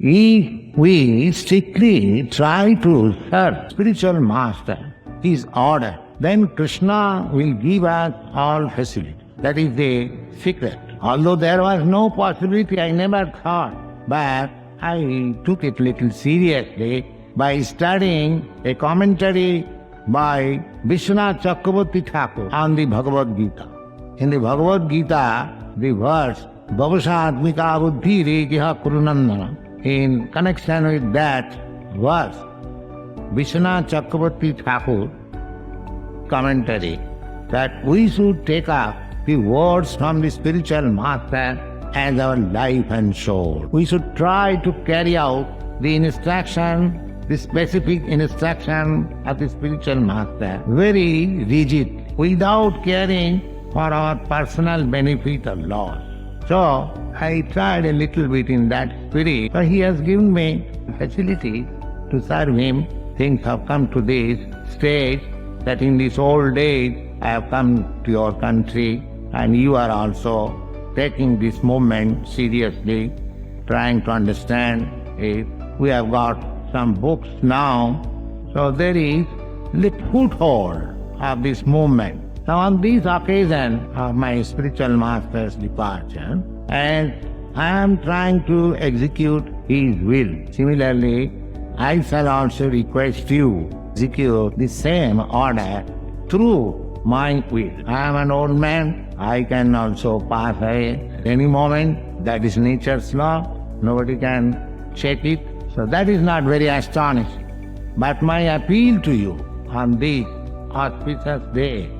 If we strictly try to serve spiritual master, his order, then Krishna will give us all facility. That is the secret. Although there was no possibility, I never thought, but I took it little seriously by studying a commentary by Visvanatha Cakravarti Thakura on the Bhagavad Gita. In the Bhagavad Gita, the verse Bhavasatmika buddhi rekiha kurunandana. In connection with that verse, Visvanatha Cakravarti Thakura commentary that we should take up the words from the spiritual master as our life and soul. We should try to carry out the instruction, the specific instruction of the spiritual master, very rigid, without caring for our personal benefit or loss. So, I tried a little bit in that spirit. So he has given me facility to serve him. Things have come to this stage that in these old days I have come to your country and you are also taking this movement seriously, trying to understand it. We have got some books now, so there is the foothold of this movement. Now on this occasion of my spiritual master's departure, and I am trying to execute his will. Similarly, I shall also request you to execute the same order through my will. I am an old man, I can also pass away at any moment. That is nature's law, nobody can check it. So that is not very astonishing. But my appeal to you on this auspicious day,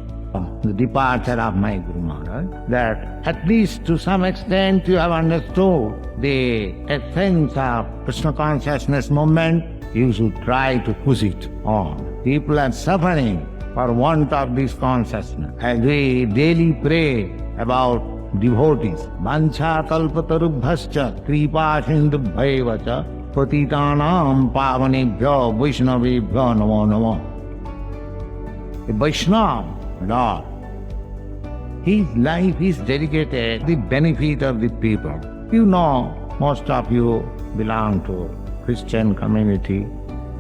the departure of my Guru Maharaj, that at least to some extent you have understood the essence of Krsna Consciousness Movement, you should try to push it on. People are suffering for want of this consciousness. As we daily pray about devotees, Vancha kalpatarubhascha kripa sindubhaivacha patitanam pavanebhyo vaishnavebhyo namo namo. A Vaishnava, Lord, his life is dedicated to the benefit of the people. You know, most of you belong to Christian community,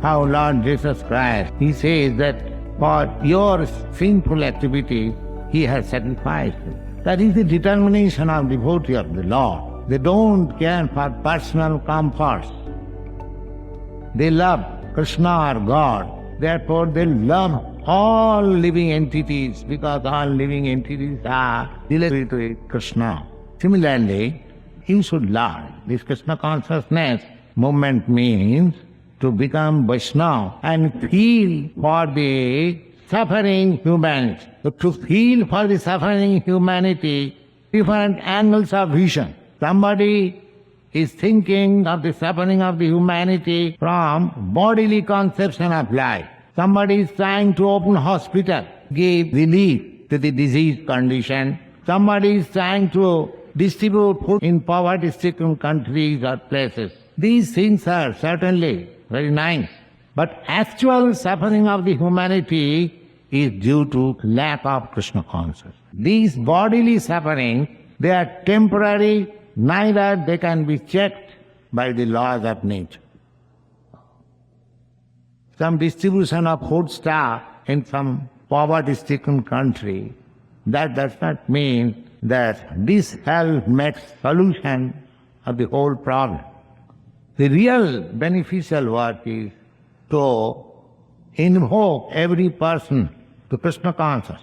how Lord Jesus Christ, he says that for your sinful activity, he has sacrificed. That is the determination of devotee of the Lord. They don't care for personal comforts. They love Krishna or God. Therefore they love all living entities, because all living entities are related to Krishna. Similarly, you should learn this Krishna Consciousness Movement means to become Vaishnava and feel for the suffering humans. So to feel for the suffering humanity, different angles of vision. Somebody is thinking of the suffering of the humanity from bodily conception of life. Somebody is trying to open hospital, give relief to the diseased condition. Somebody is trying to distribute food in poverty-stricken countries or places. These things are certainly very nice, but actual suffering of the humanity is due to lack of Krishna consciousness. These bodily suffering, they are temporary, neither they can be checked by the laws of nature. Some distribution of food stuff in some poverty-stricken country, that does not mean that this help makes solution of the whole problem. The real beneficial work is to invoke every person to Krishna consciousness.